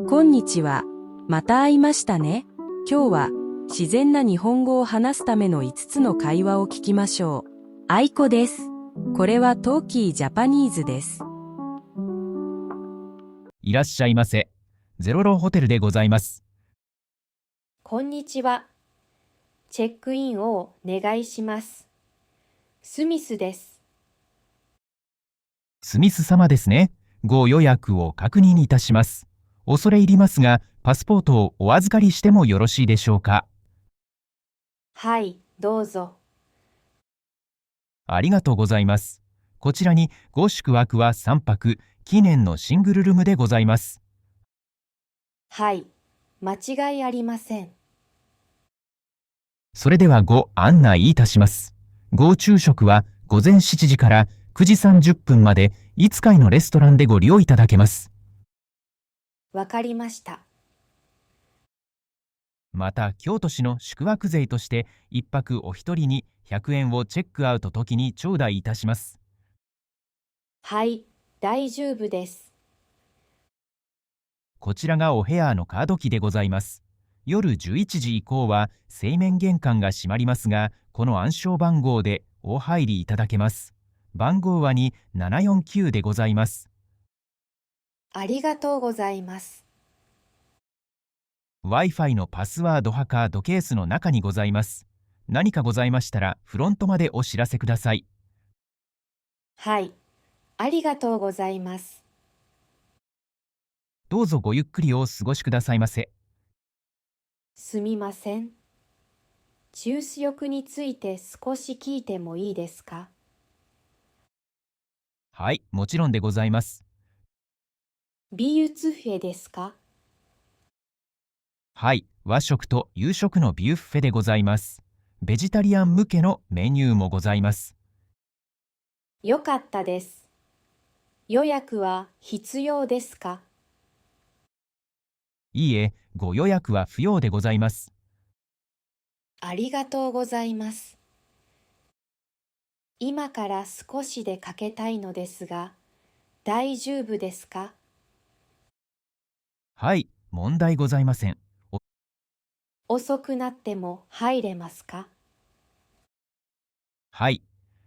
こんにちは。また会いましたね。今日は自然な日本語を話すための5つの会話を聞きましょう。あいこです。これはトーキージャパニーズです。いらっしゃいませ。ゼロロホテルでございます。こんにちは。チェックインをお願いします。スミスです。スミス様ですね。ご予約を確認いたします。恐れ入りますが、パスポートをお預かりしてもよろしいでしょうか。はい、どうぞ。ありがとうございます。こちらにご宿泊は3泊、記念のシングルルームでございます。はい、間違いありません。それではご案内いたします。ご昼食は午前7時から9時30分まで5階のレストランでご利用いただけます。わかりました。また、京都市の宿泊税として1泊お一人に100円をチェックアウト時に頂戴いたします。はい、大丈夫です。こちらがお部屋のカードキーでございます。夜11時以降は正面玄関が閉まりますが、この暗証番号でお入りいただけます。番号は2749でございます。ありがとうございます。Wi-Fi のパスワード派カードケースの中にございます。何かございましたらフロントまでお知らせください。はい、ありがとうございます。どうぞごゆっくりお過ごしくださいませ。すみません。中止浴について少し聞いてもいいですか？はい、もちろんでございます。ビュッツフェですか？はい、和食と夕食のビュッフェでございます。ベジタリアン向けのメニューもございます。よかったです。予約は必要ですか？いいえ、ご予約は不要でございます。ありがとうございます。今から少しでかけたいのですが、大丈夫ですか？はい、問題ございません。遅くなっても入れますか？はい、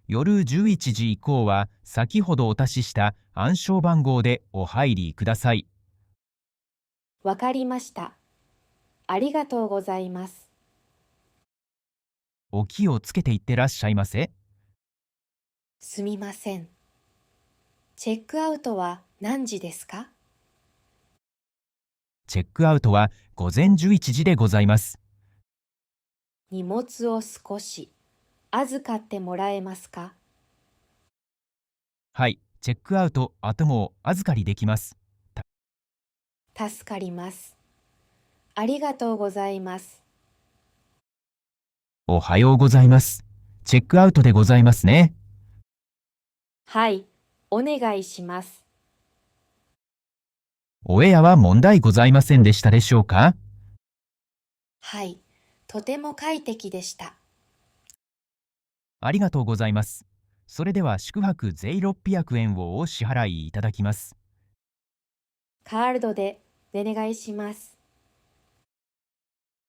夜11時以降は先ほどお足しした暗証番号でお入りください。わかりました。ありがとうございます。お気をつけていってらっしゃいませ。すみません。チェックアウトは何時ですか？チェックアウトは午前11時でございます。荷物を少し預かってもらえますか？はい、チェックアウト後も預かりできます。助かります。ありがとうございます。おはようございます。チェックアウトでございますね。はい、お願いします。お部屋は問題ございませんでしたでしょうか？はい、とても快適でした。ありがとうございます。それでは宿泊税600円をお支払いいただきます。カードでお願いします。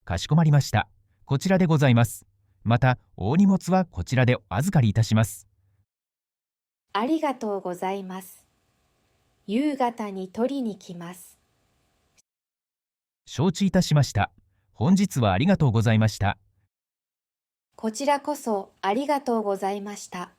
かしこまりました。こちらでございます。また、大荷物はこちらでお預かりいたします。ありがとうございます。夕方に取りに来ます。承知いたしました。本日はありがとうございました。こちらこそありがとうございました。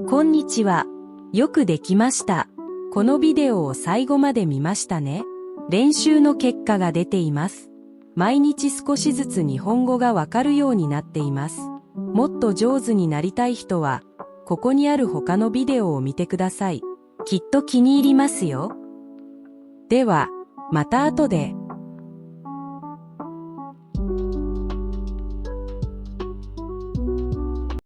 こんにちは。よくできました。このビデオを最後まで見ましたね。練習の結果が出ています。毎日少しずつ日本語がわかるようになっています。もっと上手になりたい人は、ここにある他のビデオを見てください。きっと気に入りますよ。では、また後で。